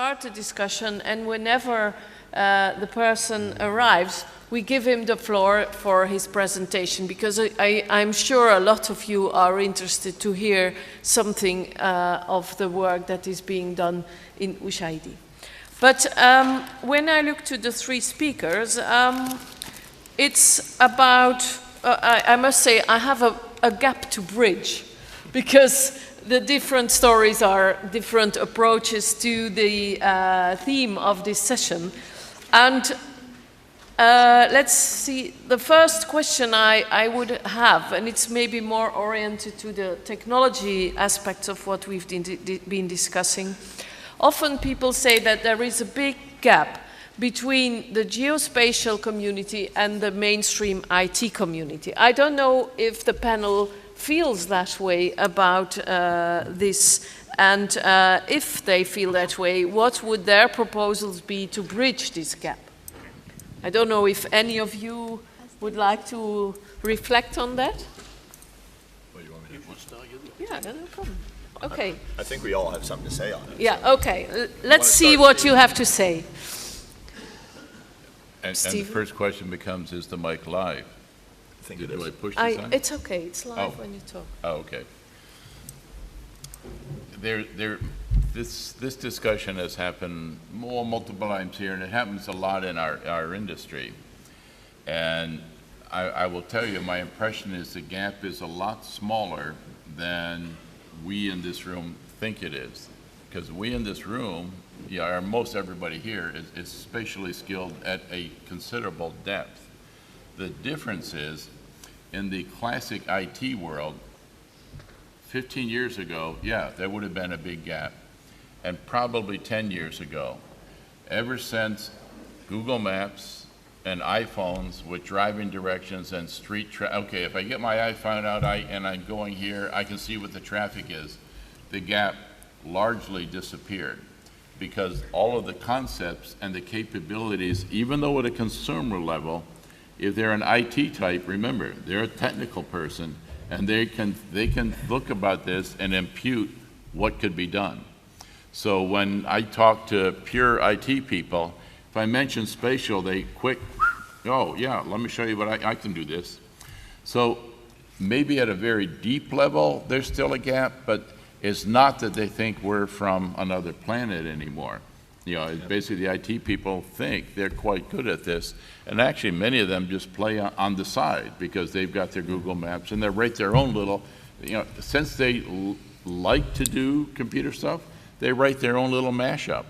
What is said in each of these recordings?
start the discussion, and whenever the person arrives, we give him the floor for his presentation, because I'm sure a lot of you are interested to hear something of the work that is being done in Ushaidi. But when I look to the three speakers, it's about, I must say, I have a gap to bridge, because the different stories are different approaches to the theme of this session. And let's see, the first question I would have, and it's maybe more oriented to the technology aspects of what we've been discussing. Often people say that there is a big gap between the geospatial community and the mainstream IT community. I don't know if the panel feels that way about this, and if they feel that way, what would their proposals be to bridge this gap? I don't know if any of you would like to reflect on that. Well, you want me to start? Yeah, no problem. Okay. I think we all have something to say on it. Yeah, okay. Let's see what you have to say. And the first question becomes, is the mic live? I think it is. Do I push this on? It's okay. It's live when you talk. Oh, okay. This discussion has happened multiple times here, and it happens a lot in our industry. And I will tell you, my impression is the gap is a lot smaller than we in this room think it is. Because we in this room, or most everybody here, is spatially skilled at a considerable depth. The difference is, in the classic IT world, 15 years ago, yeah, there would have been a big gap. And probably 10 years ago. Ever since Google Maps and iPhones with driving directions and street okay, if I get my iPhone out and I'm going here, I can see what the traffic is. The gap largely disappeared, because all of the concepts and the capabilities, even though at a consumer level, if they're an IT type, remember, they're a technical person, and they can look about this and impute what could be done. So when I talk to pure IT people, if I mention spatial, they quick, oh yeah, let me show you what I can do this. So maybe at a very deep level, there's still a gap, but it's not that they think we're from another planet anymore. You know, basically the IT people think they're quite good at this, and actually many of them just play on the side because they've got their Google Maps and they write their own little, you know, since they like to do computer stuff, they write their own little mashup.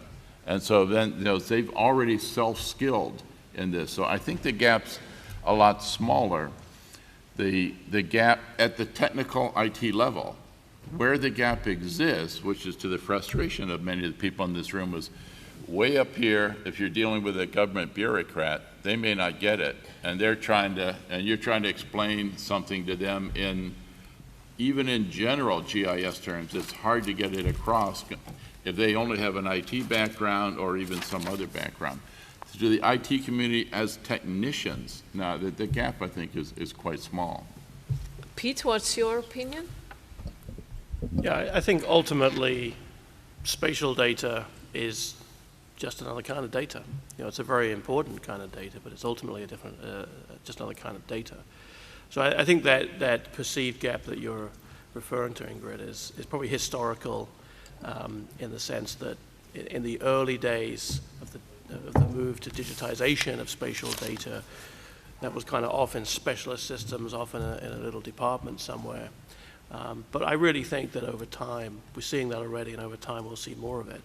And so then, you know, they've already self-skilled in this. So I think the gap's a lot smaller. The gap at the technical IT level, where the gap exists, which is to the frustration of many of the people in this room, is way up here. If you're dealing with a government bureaucrat, they may not get it. And they're trying to, and you're trying to explain something to them in, even in general GIS terms, it's hard to get it across if they only have an IT background or even some other background. So to the IT community as technicians, now the gap I think is quite small. Pete, what's your opinion? Yeah, I think ultimately spatial data is just another kind of data. You know, it's a very important kind of data, but it's ultimately a different, just another kind of data. So I think that perceived gap that you're referring to, Ingrid, is probably historical in the sense that in the early days of the move to digitization of spatial data, that was kind of off in specialist systems, off in a little department somewhere. But I really think that over time, we're seeing that already, and over time we'll see more of it.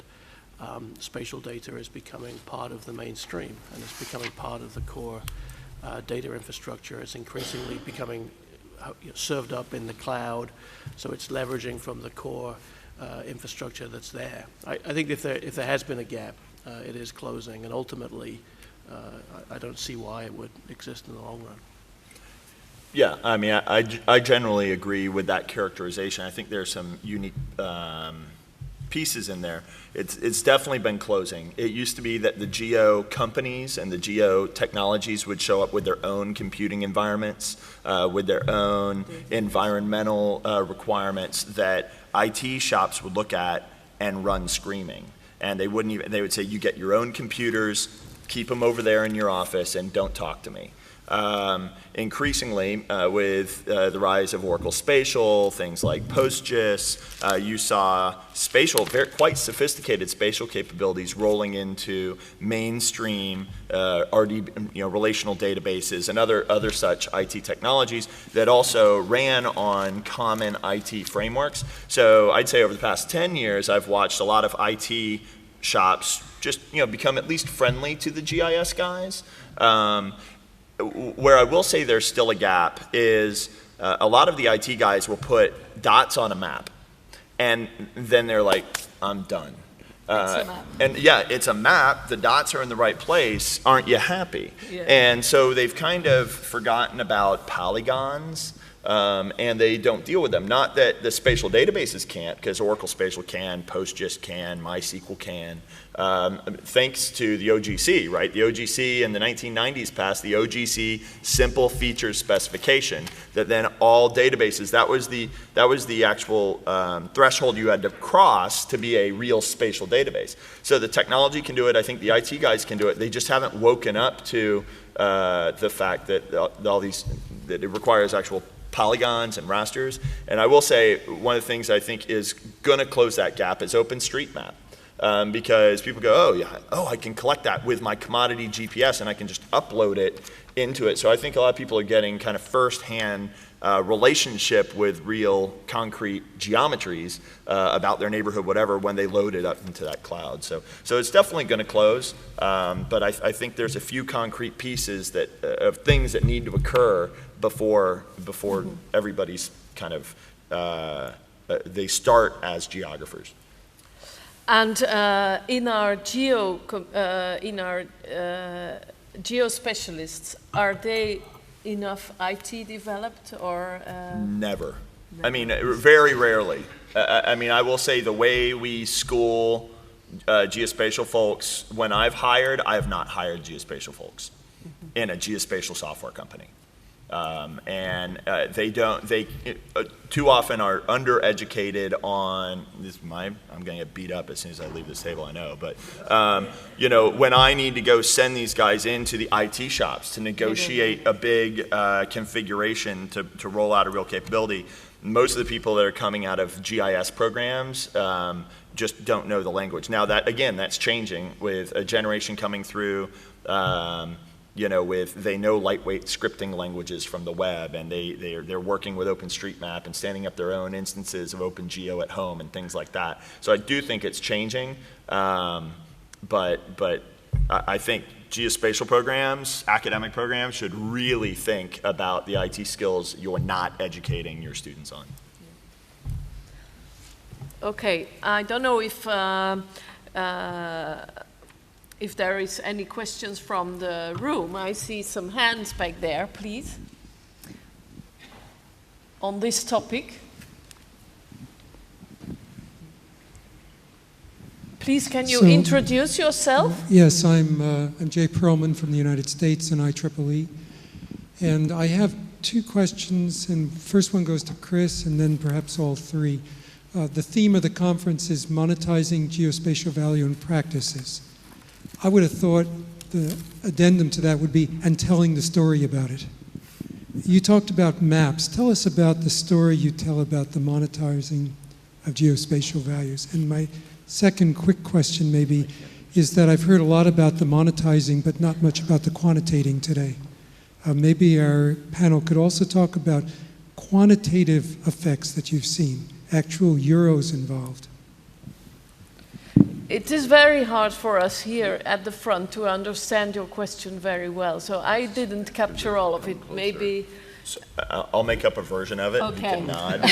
Spatial data is becoming part of the mainstream, and it's becoming part of the core data infrastructure. It's increasingly becoming served up in the cloud, so it's leveraging from the core infrastructure that's there. I think if there has been a gap, it is closing, and ultimately, I don't see why it would exist in the long run. Yeah, I mean, I generally agree with that characterization. I think there's some unique pieces in there. It's definitely been closing. It used to be that the geo companies and the geo technologies would show up with their own computing environments, with their own environmental requirements that IT shops would look at and run screaming. And they wouldn't even, they would say, you get your own computers, keep them over there in your office, and don't talk to me. Increasingly, with the rise of Oracle Spatial, things like PostGIS, you saw spatial, quite sophisticated spatial capabilities rolling into mainstream relational databases and other such IT technologies that also ran on common IT frameworks. So I'd say over the past 10 years, I've watched a lot of IT shops just become at least friendly to the GIS guys. Where I will say there's still a gap is a lot of the IT guys will put dots on a map, and then they're like, I'm done. And yeah, it's a map, the dots are in the right place, aren't you happy? Yeah. And so they've kind of forgotten about polygons, and they don't deal with them. Not that the spatial databases can't, because Oracle Spatial can, PostGIS can, MySQL can, thanks to the OGC, right? The OGC in the 1990s passed the OGC Simple Features Specification that then all databases, that was the actual threshold you had to cross to be a real spatial database. So the technology can do it, I think the IT guys can do it, they just haven't woken up to the fact that that it requires actual polygons and rasters. And I will say one of the things I think is going to close that gap is OpenStreetMap. Because people go, I can collect that with my commodity GPS and I can just upload it into it. So I think a lot of people are getting kind of first-hand relationship with real concrete geometries about their neighborhood, whatever, when they load it up into that cloud. So it's definitely going to close, but I think there's a few concrete pieces of things that need to occur before everybody's kind of, they start as geographers. And in our geo specialists, are they enough IT developed or? Never. I mean, very rarely. I mean, I will say the way we school geospatial folks, when I've hired, I have not hired geospatial folks in a geospatial software company. And they too often are undereducated on this. I'm going to get beat up as soon as I leave this table, I know. But when I need to go send these guys into the IT shops to negotiate a big configuration to roll out a real capability, most of the people that are coming out of GIS programs just don't know the language. Now that's changing with a generation coming through. They know lightweight scripting languages from the web, and they're working with OpenStreetMap and standing up their own instances of OpenGeo at home and things like that. So I do think it's changing, but I think geospatial programs, academic programs, should really think about the IT skills you're not educating your students on. Okay, I don't know if there is any questions from the room. I see some hands back there, please. On this topic. Please, can you introduce yourself? Yes, I'm Jay Perlman from the United States and IEEE. And I have two questions, and first one goes to Chris, and then perhaps all three. The theme of the conference is monetizing geospatial value and practices. I would have thought the addendum to that would be, and telling the story about it. You talked about maps. Tell us about the story you tell about the monetizing of geospatial values. And my second quick question maybe is that I've heard a lot about the monetizing, but not much about the quantitating today. Maybe our panel could also talk about quantitative effects that you've seen, actual euros involved. It is very hard for us here at the front to understand your question very well, so I didn't capture all of it. Maybe... So, I'll make up a version of it. Okay. You can nod.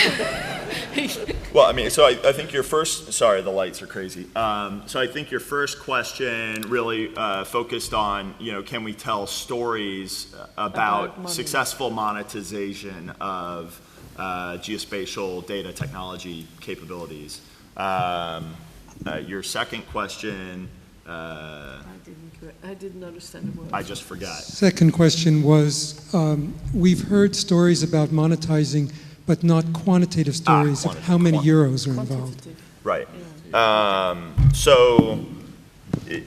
Well, I mean, so I think your first... Sorry, the lights are crazy. So I think your first question really focused on, can we tell stories about successful monetization of geospatial data technology capabilities. Your second question, I didn't understand the word. I just forgot. Second question was, we've heard stories about monetizing, but not quantitative stories of how many euros are involved. Right. So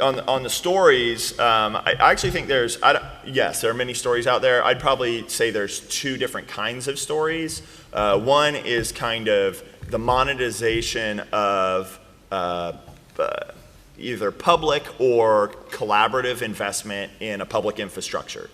on the stories, I actually think yes, there are many stories out there. I'd probably say there's two different kinds of stories. One is kind of the monetization of either public or collaborative investment in a public infrastructure.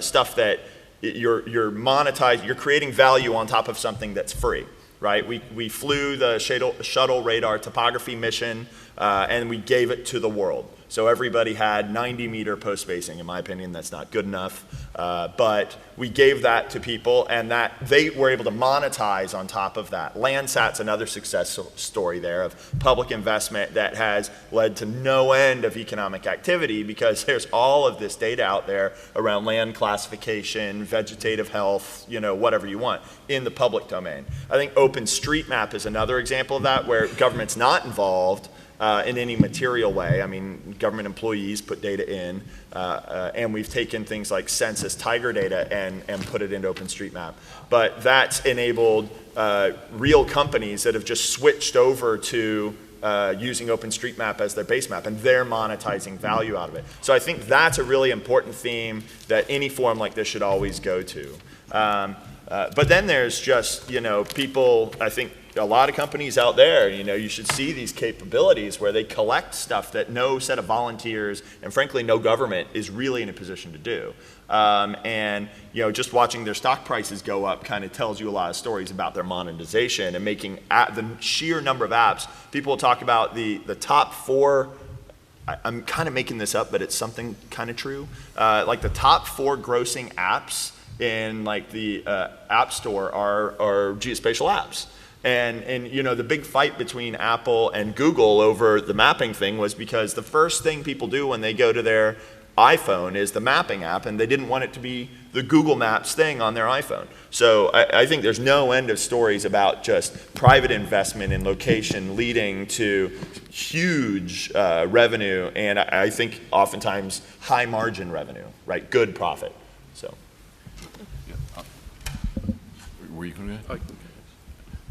Stuff that you're creating value on top of something that's free, right? We flew the shuttle radar topography mission, and we gave it to the world. So everybody had 90-meter post spacing. In my opinion, that's not good enough. But we gave that to people, and that they were able to monetize on top of that. Landsat's another success story there of public investment that has led to no end of economic activity because there's all of this data out there around land classification, vegetative health, whatever you want, in the public domain. I think OpenStreetMap is another example of that where government's not involved in any material way. I mean, government employees put data in, and we've taken things like census tiger data and put it into OpenStreetMap. But that's enabled real companies that have just switched over to using OpenStreetMap as their base map, and they're monetizing value out of it. So I think that's a really important theme that any forum like this should always go to. But then there's just, people, I think, a lot of companies out there, you should see these capabilities where they collect stuff that no set of volunteers and frankly no government is really in a position to do. And just watching their stock prices go up kind of tells you a lot of stories about their monetization and making the sheer number of apps. People will talk about the top 4. I'm kind of making this up, but it's something kind of true. Like the top 4 grossing apps in like the App Store are geospatial apps. And the big fight between Apple and Google over the mapping thing was because the first thing people do when they go to their iPhone is the mapping app, and they didn't want it to be the Google Maps thing on their iPhone. So I think there's no end of stories about just private investment in location leading to huge revenue, and I think oftentimes high margin revenue, right? Good profit. So. Were you going to?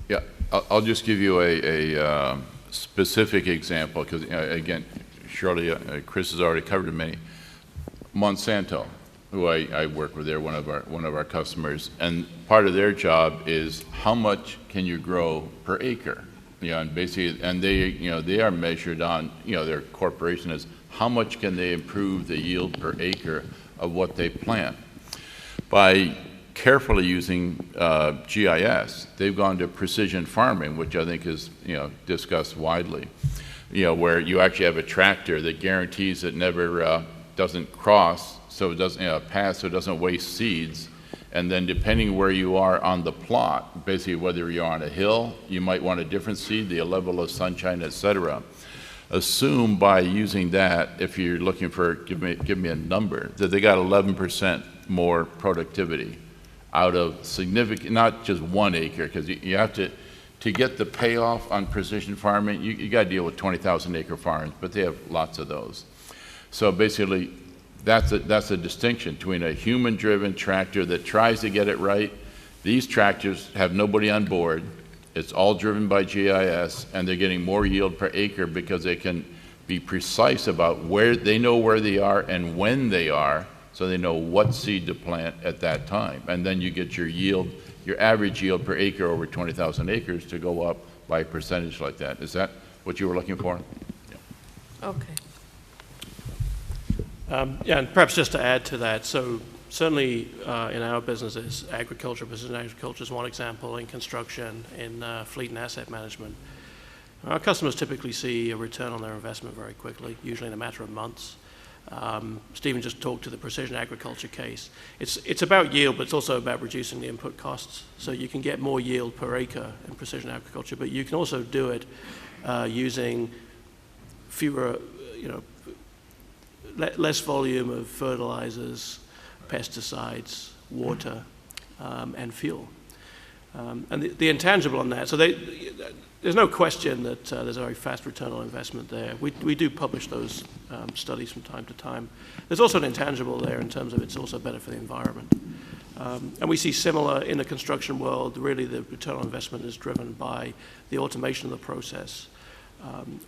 Yeah, I'll just give you a specific example because, again, surely Chris has already covered many. Monsanto, who I work with, they're one of our customers, and part of their job is how much can you grow per acre, and basically, and they are measured on, their corporation is how much can they improve the yield per acre of what they plant. By carefully using GIS, they've gone to precision farming, which I think is discussed widely. Where you actually have a tractor that guarantees it never doesn't cross, so it doesn't pass, so it doesn't waste seeds. And then depending where you are on the plot, basically whether you're on a hill, you might want a different seed, the level of sunshine, etc. Assume by using that, if you're looking for give me a number, that they got 11% more productivity out of significant, not just 1 acre, because you have to get the payoff on precision farming, you got to deal with 20,000 acre farms, but they have lots of those. So basically, that's a distinction between a human-driven tractor that tries to get it right. These tractors have nobody on board. It's all driven by GIS, and they're getting more yield per acre because they can be precise about where they know where they are and when they are, so they know what seed to plant at that time. And then you get your yield, your average yield per acre over 20,000 acres to go up by a percentage like that. Is that what you were looking for? Yeah. Okay. Yeah, and perhaps just to add to that, so certainly in our businesses, agriculture, precision agriculture is one example, in construction, in fleet and asset management. Our customers typically see a return on their investment very quickly, usually in a matter of months. Stephen just talked to the precision agriculture case. It's about yield, but it's also about reducing the input costs. So you can get more yield per acre in precision agriculture, but you can also do it using fewer, less volume of fertilizers, pesticides, water, and fuel. And the intangible on that, so there's no question that there's a very fast return on investment there. We do publish those studies from time to time. There's also an intangible there in terms of it's also better for the environment. And we see similar in the construction world, really the return on investment is driven by the automation of the process,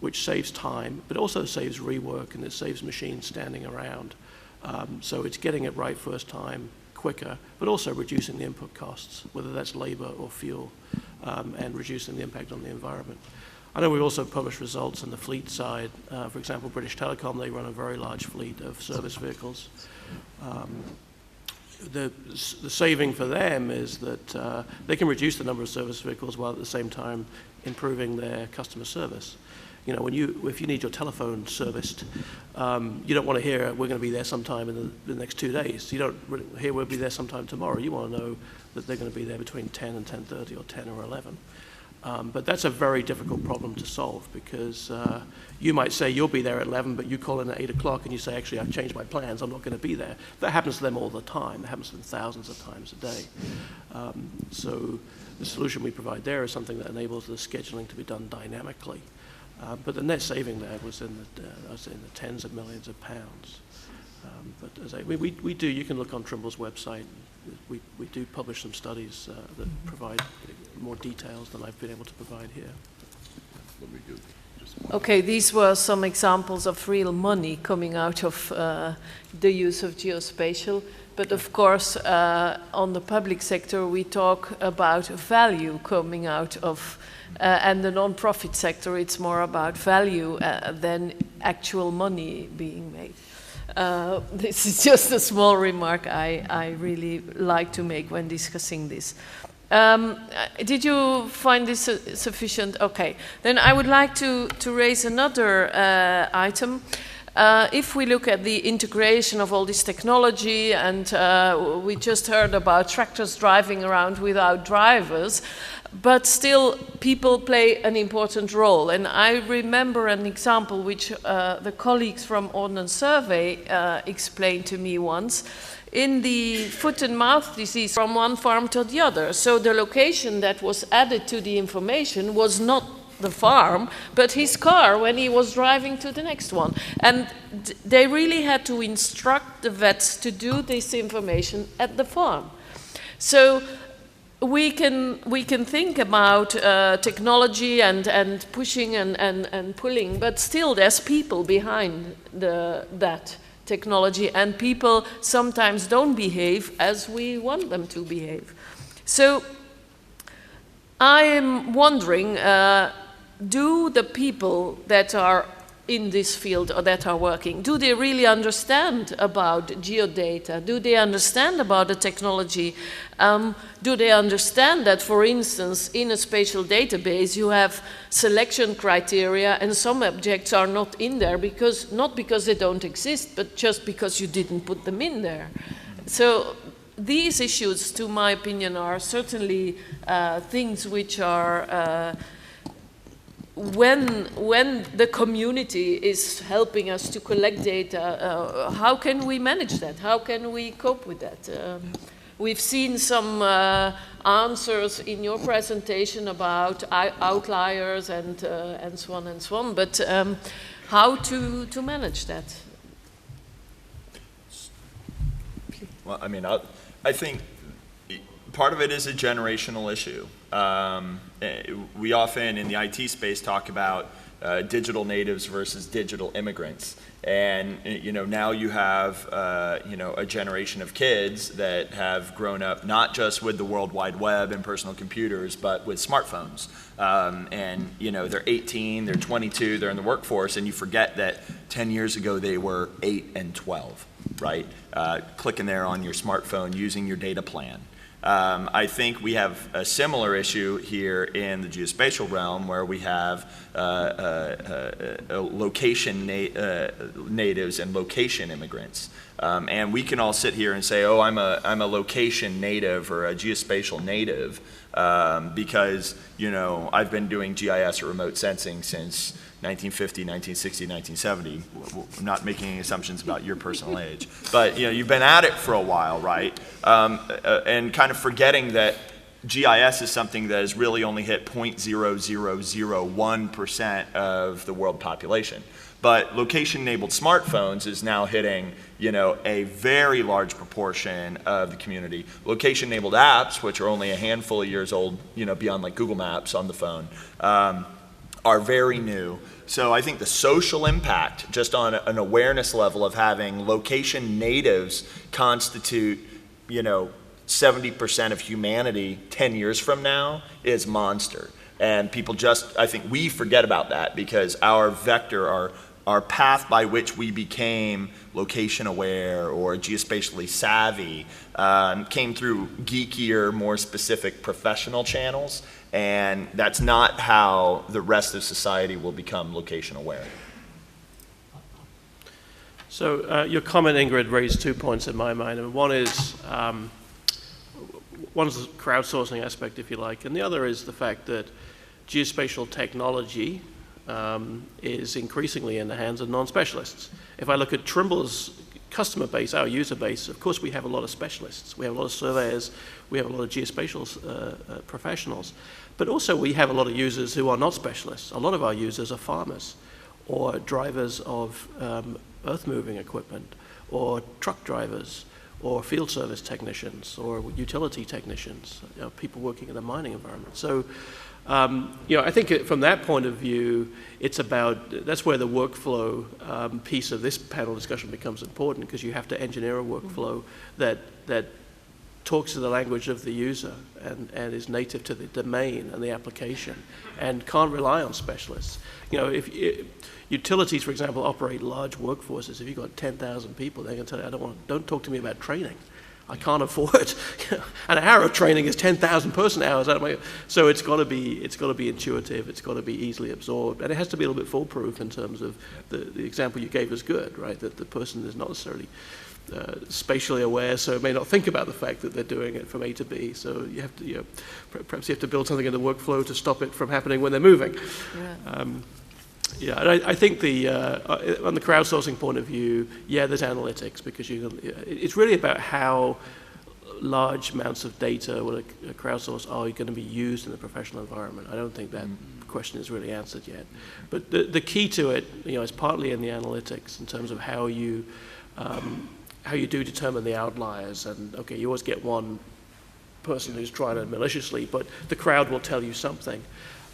which saves time, but also saves rework and it saves machines standing around. So it's getting it right first time, quicker, but also reducing the input costs, whether that's labor or fuel, and reducing the impact on the environment. I know we've also published results on the fleet side. For example, British Telecom, they run a very large fleet of service vehicles. The saving for them is that they can reduce the number of service vehicles while at the same time improving their customer service. You know, if you need your telephone serviced, you don't want to hear we're going to be there sometime in the next 2 days. You don't hear we'll be there sometime tomorrow. You want to know that they're going to be there between 10 and 10:30 or 10 or 11. But that's a very difficult problem to solve because you might say you'll be there at 11, but you call in at 8 o'clock and you say, actually, I've changed my plans, I'm not going to be there. That happens to them all the time. That happens to them thousands of times a day. So the solution we provide there is something that enables the scheduling to be done dynamically. But the net saving there was in the tens of millions of pounds. But as we do, you can look on Trimble's website. We do publish some studies that provide more details than I've been able to provide here. Okay, these were some examples of real money coming out of the use of geospatial. But of course, on the public sector, we talk about value coming out of, and the non-profit sector, it's more about value than actual money being made. This is just a small remark I really like to make when discussing this. Did you find this sufficient? Okay, then I would like to raise another item. If we look at the integration of all this technology, and we just heard about tractors driving around without drivers, but still people play an important role. And I remember an example which the colleagues from Ordnance Survey explained to me once, in the foot and mouth disease from one farm to the other. So the location that was added to the information was not the farm, but his car when he was driving to the next one. And they really had to instruct the vets to do this information at the farm. So we can think about technology and pushing and pulling, but still there's people behind that technology, and people sometimes don't behave as we want them to behave. So I am wondering, do the people that are in this field or that are working, do they really understand about geodata? Do they understand about the technology? Do they understand that, for instance, in a spatial database you have selection criteria and some objects are not in there not because they don't exist, but just because you didn't put them in there. So these issues, to my opinion, are certainly things which are when the community is helping us to collect data, how can we manage that? How can we cope with that? We've seen some answers in your presentation about outliers and so on, but how to manage that? Well, I mean, I think part of it is a generational issue. We often in the IT space talk about digital natives versus digital immigrants, and now you have a generation of kids that have grown up not just with the World Wide Web and personal computers, but with smartphones. And they're 18, they're 22, they're in the workforce, and you forget that 10 years ago they were 8 and 12, right? Clicking there on your smartphone, using your data plan. I think we have a similar issue here in the geospatial realm, where we have location natives and location immigrants. And we can all sit here and say, oh, I'm a location native or a geospatial native because I've been doing GIS or remote sensing since 1950, 1960, 1970. I'm not making any assumptions about your personal age. But you've been at it for a while, right? And kind of forgetting that GIS is something that has really only hit 0.0001% of the world population. But location-enabled smartphones is now hitting, a very large proportion of the community. Location-enabled apps, which are only a handful of years old, beyond like Google Maps on the phone, are very new. So I think the social impact, just on an awareness level of having location natives constitute, 70% of humanity 10 years from now, is monster. And people I think we forget about that, because our vector, our path by which we became location aware or geospatially savvy came through geekier, more specific professional channels. And that's not how the rest of society will become location aware. So your comment, Ingrid, raised 2 points in my mind. And one is the crowdsourcing aspect, if you like, and the other is the fact that geospatial technology is increasingly in the hands of non-specialists. If I look at Trimble's customer base, our user base, of course we have a lot of specialists. We have a lot of surveyors, we have a lot of geospatial professionals, but also we have a lot of users who are not specialists. A lot of our users are farmers or drivers of earth-moving equipment, or truck drivers, or field service technicians, or utility technicians, people working in the mining environment. So, I think from that point of view, that's where the workflow piece of this panel discussion becomes important, because you have to engineer a workflow that talks to the language of the user and is native to the domain and the application, and can't rely on specialists. If utilities, for example, operate large workforces, if you've got 10,000 people, they're going to tell you, don't talk to me about training. I can't afford an hour of training is 10,000 person hours out of my. So it's got to be intuitive. It's got to be easily absorbed, and it has to be a little bit foolproof in terms of the example you gave is good, right? That the person is not necessarily spatially aware, so may not think about the fact that they're doing it from A to B. So you have to, perhaps you have to build something in the workflow to stop it from happening when they're moving. Yeah. And I think on the crowdsourcing point of view, there's analytics, because it's really about how large amounts of data will a crowdsource are going to be used in the professional environment. I don't think that question is really answered yet. But the key to it, is partly in the analytics in terms of how you do determine the outliers. And okay, you always get one person who's trying it maliciously, but the crowd will tell you something.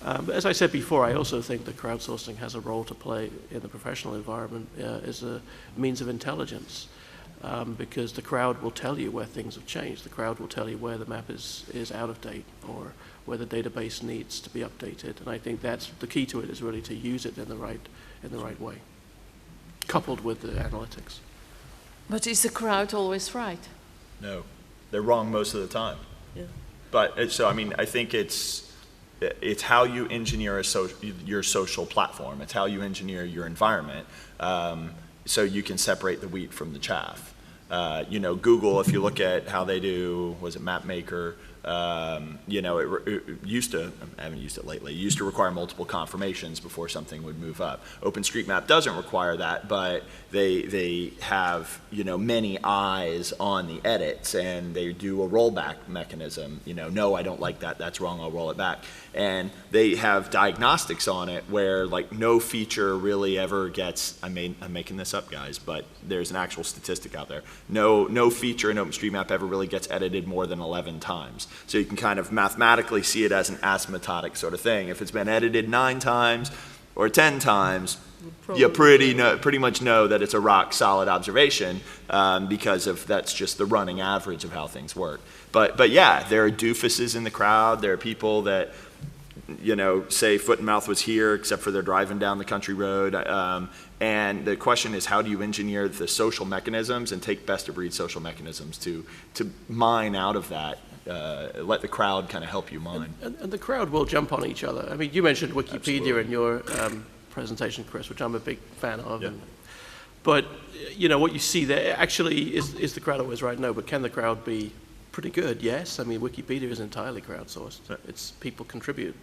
But as I said before, I also think that crowdsourcing has a role to play in the professional environment as a means of intelligence, because the crowd will tell you where things have changed. The crowd will tell you where the map is out of date, or where the database needs to be updated. And I think that's the key to it, is really to use it in the right way, coupled with the analytics. But is the crowd always right? No, they're wrong most of the time. Yeah. But I think it's how you engineer your social platform. It's how you engineer your environment, so you can separate the wheat from the chaff. Google, if you look at how they do, was it MapMaker? It used to, I haven't used it lately, it used to require multiple confirmations before something would move up. OpenStreetMap doesn't require that, but they have, many eyes on the edits, and they do a rollback mechanism. No, I don't like that, that's wrong, I'll roll it back. And they have diagnostics on it where, like, no feature really ever gets, I'm making this up, guys, but there's an actual statistic out there. No feature in OpenStreetMap ever really gets edited more than 11 times. So you can kind of mathematically see it as an asymptotic sort of thing. If it's been edited 9 times or 10 times, you pretty much know that it's a rock solid observation, because that's just the running average of how things work. But yeah, there are doofuses in the crowd. There are people that say foot and mouth was here, except for they're driving down the country road. And the question is, how do you engineer the social mechanisms and take best of breed social mechanisms to mine out of that? Let the crowd kind of help you mine. And the crowd will jump on each other. I mean, you mentioned Wikipedia Absolutely. in your presentation, Chris, which I'm a big fan of. Yeah. But what you see there, actually, is the crowd always right? No, but can the crowd be pretty good? Yes. I mean, Wikipedia is entirely crowdsourced. It's people contribute.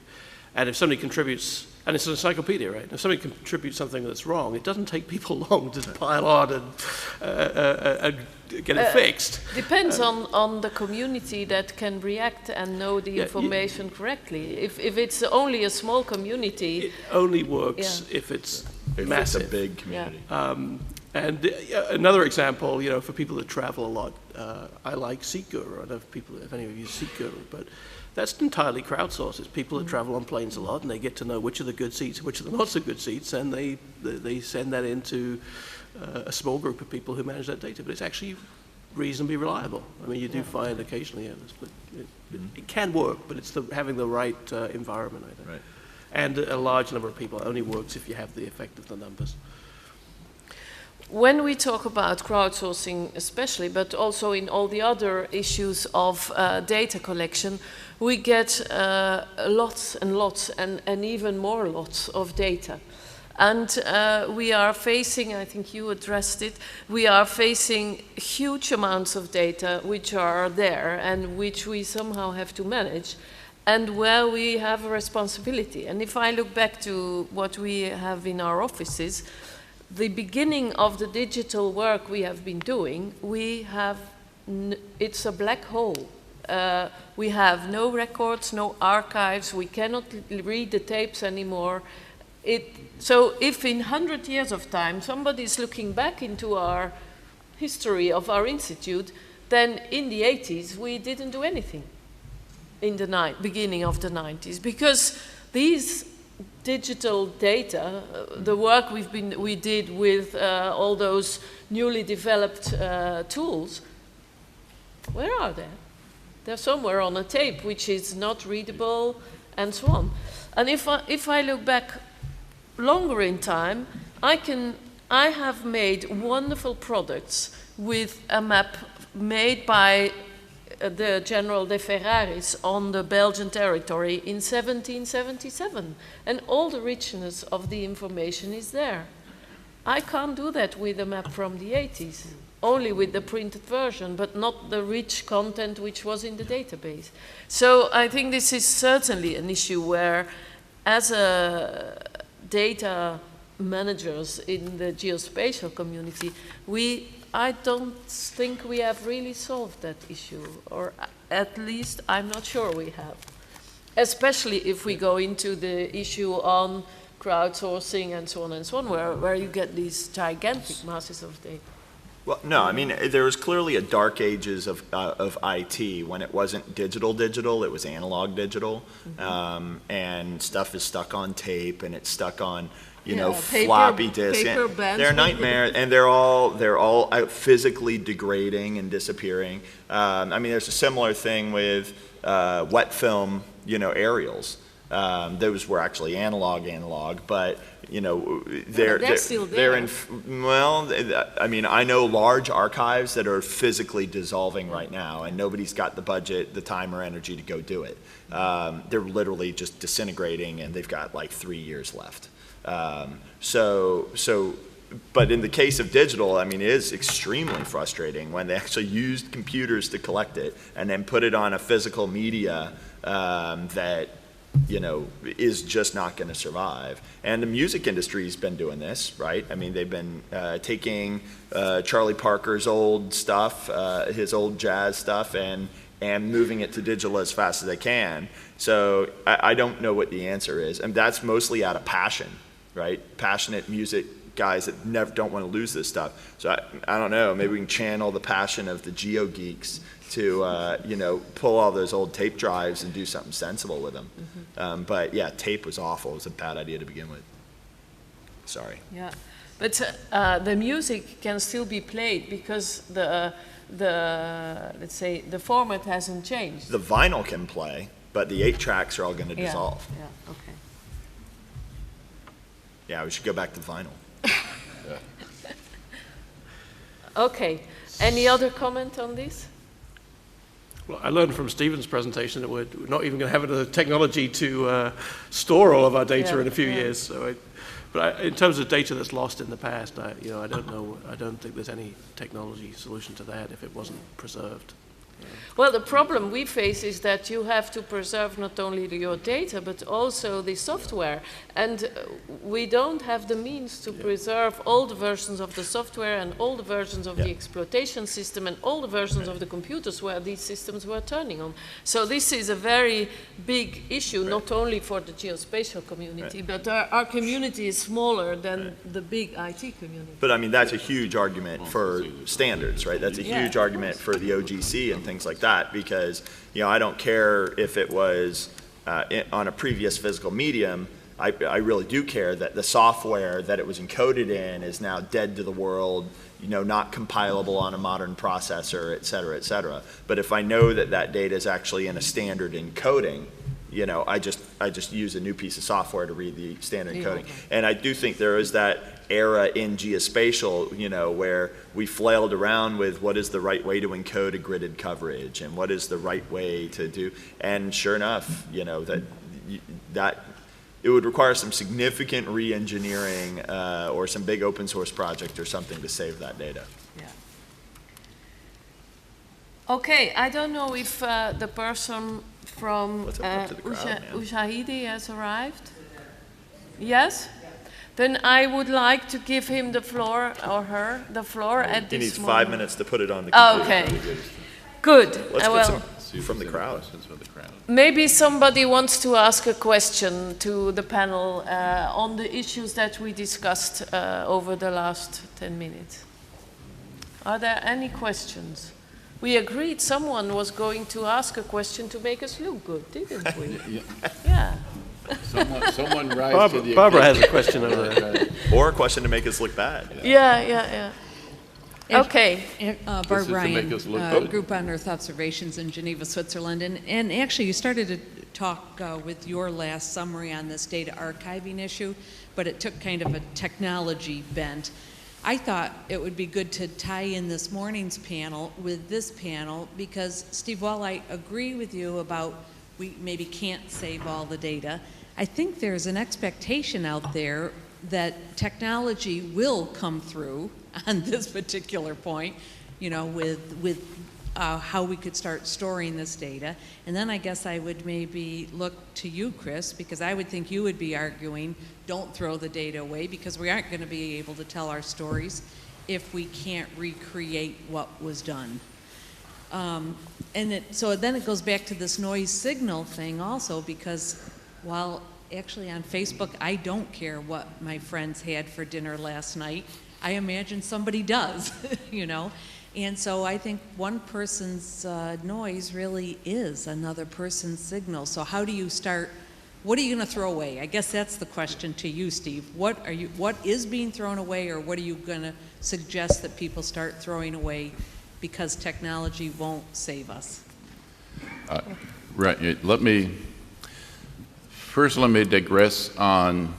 And if somebody contributes, and it's an encyclopedia, right? If somebody contributes something that's wrong, it doesn't take people long to pile on and get it fixed. Depends on the community that can react and know the information correctly. If it's only a small community, it only works if it's massive. It's a big community. And another example, for people that travel a lot, I like SeatGuru. I don't know if any of you use SeatGuru, but That's entirely crowdsourced. It's people that travel on planes a lot, and they get to know which are the good seats, which are the not so good seats, and they send that into a small group of people who manage that data. But it's actually reasonably reliable. I mean, you do find occasionally, it can work, but it's having the right environment, I think. Right. And a large number of people. It only works if you have the effect of the numbers. When we talk about crowdsourcing especially, but also in all the other issues of data collection, we get lots and lots and even more lots of data. And we are facing, I think you addressed it, we are facing huge amounts of data which are there and which we somehow have to manage, and where we have a responsibility. And if I look back to what we have in our offices, the beginning of the digital work we have been doing, it's a black hole. We have no records, no archives, we cannot read the tapes anymore. So if in 100 years of time somebody is looking back into our history of our institute, then in the 80s we didn't do anything in the beginning of the 90s, because these digital data, the work we did with all those newly developed tools, where are they? They're somewhere on a tape which is not readable and so on. And if I look back longer in time, I have made wonderful products with a map made by the General de Ferraris on the Belgian territory in 1777, and all the richness of the information is there. I can't do that with a map from the 80s, only with the printed version, but not the rich content which was in the database. So I think this is certainly an issue where, as a data managers in the geospatial community, I don't think we have really solved that issue, or at least I'm not sure we have. Especially if we go into the issue on crowdsourcing and so on, where you get these gigantic masses of data. Well, no, I mean, there was clearly a dark ages of IT when it wasn't digital, it was analog digital, and stuff is stuck on tape and it's stuck on, floppy disks. They're a nightmare, and they're all physically degrading and disappearing. I mean, there's a similar thing with wet film, aerials. Those were actually analog, but they're still there. I mean, I know large archives that are physically dissolving right now, and nobody's got the budget, the time, or energy to go do it. They're literally just disintegrating, and they've got like 3 years left. But in the case of digital, I mean, it is extremely frustrating when they actually used computers to collect it and then put it on a physical media that is just not going to survive. And the music industry's been doing this, right? I mean, they've been taking Charlie Parker's old stuff, his old jazz stuff, and moving it to digital as fast as they can. So I don't know what the answer is. And that's mostly out of passion, right? Passionate music guys that don't want to lose this stuff. So I don't know, maybe we can channel the passion of the geo geeks to pull all those old tape drives and do something sensible with them. But yeah, tape was awful. It was a bad idea to begin with. Sorry. Yeah, but the music can still be played because let's say the format hasn't changed. The vinyl can play, but the 8 tracks are all going to dissolve. Yeah. Okay. Yeah, we should go back to vinyl. Okay. Any other comment on this? Well, I learned from Stephen's presentation that we're not even going to have the technology to store all of our data in a few years. So, in terms of data that's lost in the past, I don't know. I don't think there's any technology solution to that if it wasn't preserved. Well, the problem we face is that you have to preserve not only your data, but also the software. And we don't have the means to preserve all the versions of the software and all the versions of the exploitation system and all the versions of the computers where these systems were turning on. So this is a very big issue, not only for the geospatial community, but our community is smaller than the big IT community. But I mean, that's a huge argument for standards, right? That's a huge argument for the OGC and things like that, because, you know, I don't care if it was on a previous physical medium. I really do care that the software that it was encoded in is now dead to the world, you know, not compilable on a modern processor, et cetera, et cetera. But if I know that that data is actually in a standard encoding, you know, I just use a new piece of software to read the standard encoding. And I do think there is that era in geospatial, you know, where we flailed around with what is the right way to encode a gridded coverage and what is the right way to do. And sure enough, you know, that it would require some significant re-engineering or some big open source project or something to save that data. Yeah. Okay, I don't know if the person from Ushahidi has arrived. Yes? Then I would like to give him the floor, or her, the floor at this moment. He needs 5 minutes to put it on the computer. Okay, good. Let's get some from the crowd. Maybe somebody wants to ask a question to the panel on the issues that we discussed over the last 10 minutes. Are there any questions? We agreed someone was going to ask a question to make us look good, didn't we? Yeah. Someone rise to the Barbara has a question over there. Or a question to make us look bad. Yeah. Okay. Barb Ryan, Group on Earth Observations in Geneva, Switzerland. And actually, you started to talk with your last summary on this data archiving issue, but it took kind of a technology bent. I thought it would be good to tie in this morning's panel with this panel, because, Steve, while I agree with you about we maybe can't save all the data, I think there's an expectation out there that technology will come through on this particular point, you know, with how we could start storing this data. And then I guess I would maybe look to you, Chris, because I would think you would be arguing, don't throw the data away, because we aren't going to be able to tell our stories if we can't recreate what was done. So then it goes back to this noise signal thing also, because while actually on Facebook I don't care what my friends had for dinner last night, I imagine somebody does, you know. And so I think one person's noise really is another person's signal. So how do you start, what are you going to throw away? I guess that's the question to you, Steve. What is being thrown away, or what are you going to suggest that people start throwing away because technology won't save us? Right. Let me digress on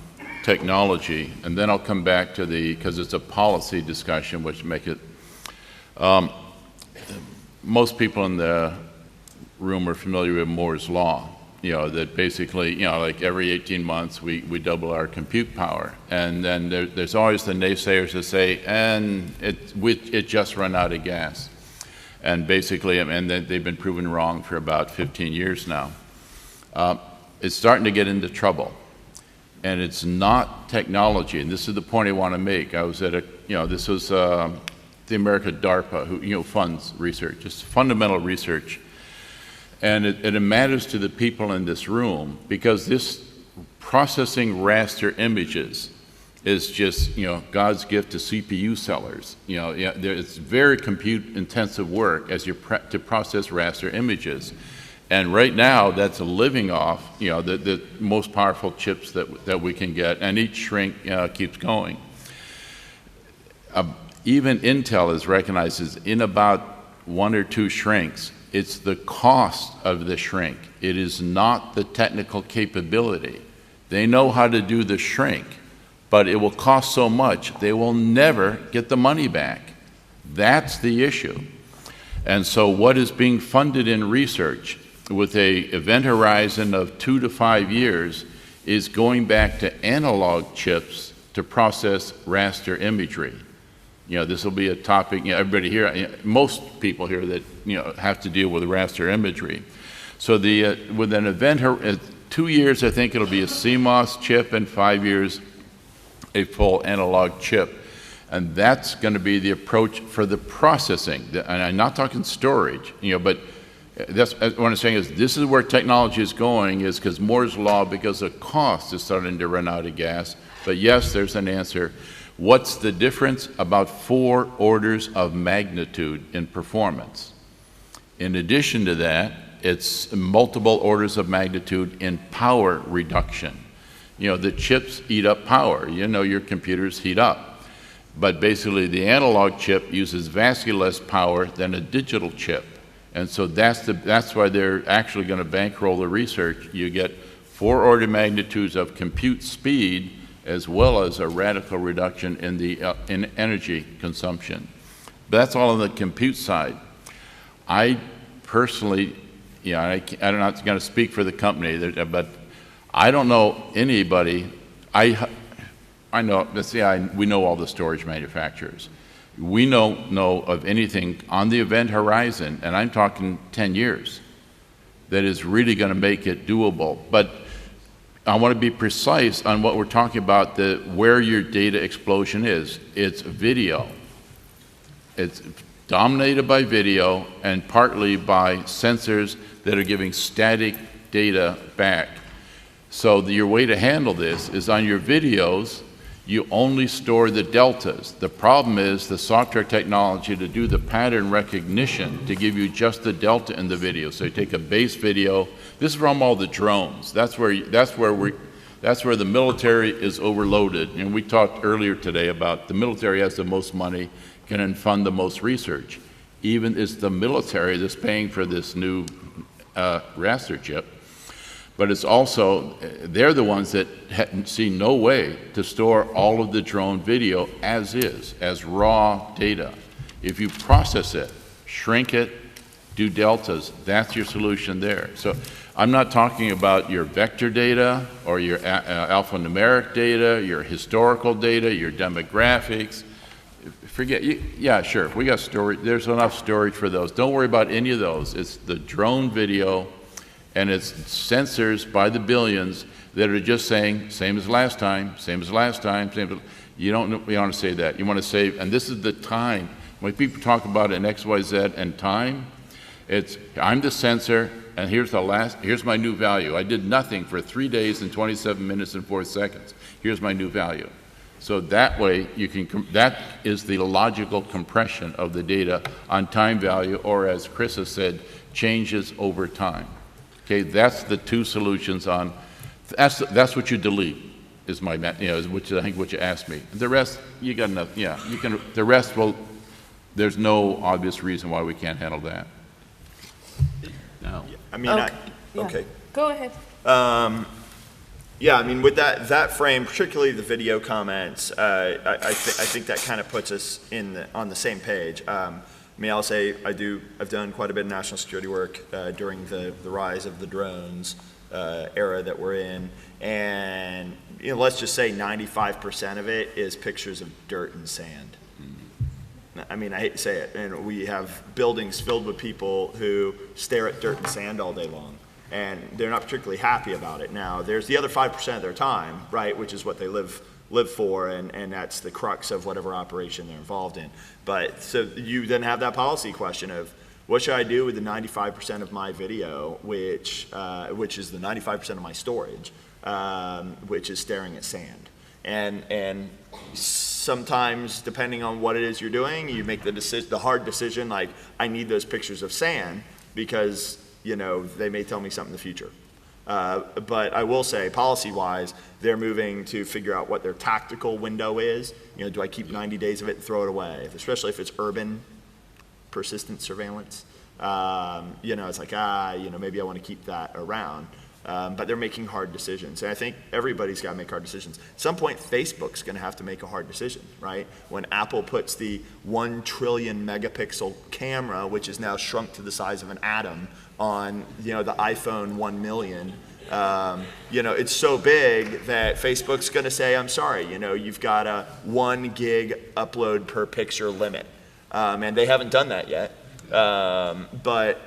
technology, and then I'll come back to because it's a policy discussion, which make it, most people in the room are familiar with Moore's Law, you know, that basically, you know, like every 18 months we double our compute power. And then there's always the naysayers that say, and it just run out of gas. And basically, and they've been proven wrong for about 15 years now. It's starting to get into trouble. And it's not technology, and this is the point I want to make. I was at this was the American DARPA, who, you know, funds research, just fundamental research. And it matters to the people in this room, because this processing raster images is just, you know, God's gift to CPU sellers. You know, it's very compute-intensive work as to process raster images. And right now, that's living off, you know, the most powerful chips that we can get, and each shrink keeps going. Even Intel is recognized in about 1 or 2 shrinks. It's the cost of the shrink. It is not the technical capability. They know how to do the shrink, but it will cost so much, they will never get the money back. That's the issue. And so what is being funded in research with a event horizon of 2 to 5 years is going back to analog chips to process raster imagery. You know, this will be a topic, you know, everybody here, most people here that, you know, have to deal with raster imagery. So with an event, 2 years, I think it'll be a CMOS chip, and 5 years, a full analog chip. And that's going to be the approach for the processing. And I'm not talking storage, you know, but that's what I'm saying is this is where technology is going, is because Moore's Law, because the cost is starting to run out of gas. But yes, there's an answer. What's the difference? About 4 orders of magnitude in performance. In addition to that, it's multiple orders of magnitude in power reduction. You know, the chips eat up power. You know, your computers heat up. But basically, the analog chip uses vastly less power than a digital chip. And so that's why they're actually going to bankroll the research. You get 4 order magnitudes of compute speed as well as a radical reduction in the in energy consumption. But that's all on the compute side. I personally, I'm not going to speak for the company, but I don't know anybody. I know. Let's say we know all the storage manufacturers. We don't know of anything on the event horizon, and I'm talking 10 years, that is really going to make it doable. But I want to be precise on what we're talking about, where your data explosion is. It's video. It's dominated by video and partly by sensors that are giving static data back. So your way to handle this is on your videos, you only store the deltas. The problem is the software technology to do the pattern recognition to give you just the delta in the video. So you take a base video. This is from all the drones. That's where the military is overloaded. And we talked earlier today about the military has the most money, can fund the most research. Even it's the military that's paying for this new raster chip. But it's also, they're the ones that see no way to store all of the drone video as is, as raw data. If you process it, shrink it, do deltas, that's your solution there. So I'm not talking about your vector data or your alphanumeric data, your historical data, your demographics. Forget, yeah, sure, we got storage, there's enough storage for those. Don't worry about any of those. It's the drone video, and it's sensors by the billions that are just saying, same as last time, same as last time, same as, you don't want to say that. You want to say, and this is the time. When people talk about an X, Y, Z and time, it's, I'm the sensor, and here's my new value. I did nothing for 3 days and 27 minutes and 4 seconds. Here's my new value. So that way, that is the logical compression of the data on time value, or as Chris has said, changes over time. Okay, that's the two solutions on, that's what you delete, is my, which I think what you asked me. The rest, you got enough, yeah, you can, the rest will, there's no obvious reason why we can't handle that. No. I mean, okay. Go ahead. Yeah, I mean, with that frame, particularly the video comments, I think that kind of puts us on the same page. I mean, I'll say I've done quite a bit of national security work during the rise of the drones era that we're in, and let's just say 95% of it is pictures of dirt and sand. I mean, I hate to say it, and we have buildings filled with people who stare at dirt and sand all day long, and they're not particularly happy about it. Now, there's the other 5% of their time, right, which is what they live for, and that's the crux of whatever operation they're involved in. But so you then have that policy question of what should I do with the 95% of my video, which is the 95% of my storage, which is staring at sand. And sometimes, depending on what it is you're doing, you make the hard decision, like, I need those pictures of sand because, they may tell me something in the future. But I will say, policy-wise, they're moving to figure out what their tactical window is. Do I keep 90 days of it and throw it away? Especially if it's urban, persistent surveillance. It's like, maybe I want to keep that around. But they're making hard decisions. And I think everybody's got to make hard decisions. At some point, Facebook's going to have to make a hard decision, right? When Apple puts the 1 trillion megapixel camera, which is now shrunk to the size of an atom, on the iPhone 1 million, it's so big that Facebook's going to say, I'm sorry, you've got a 1 gig upload per picture limit. And they haven't done that yet. But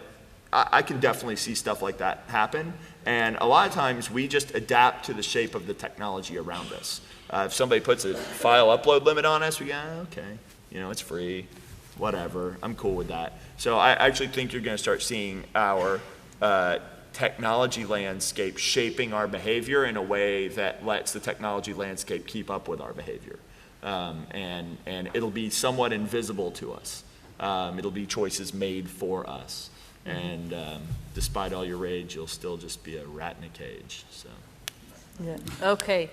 I can definitely see stuff like that happen. And a lot of times we just adapt to the shape of the technology around us. If somebody puts a file upload limit on us, we go, okay, it's free, whatever, I'm cool with that. So I actually think you're going to start seeing our technology landscape shaping our behavior in a way that lets the technology landscape keep up with our behavior. And it'll be somewhat invisible to us. It'll be choices made for us. And despite all your rage, you'll still just be a rat in a cage. So. Yeah. Okay.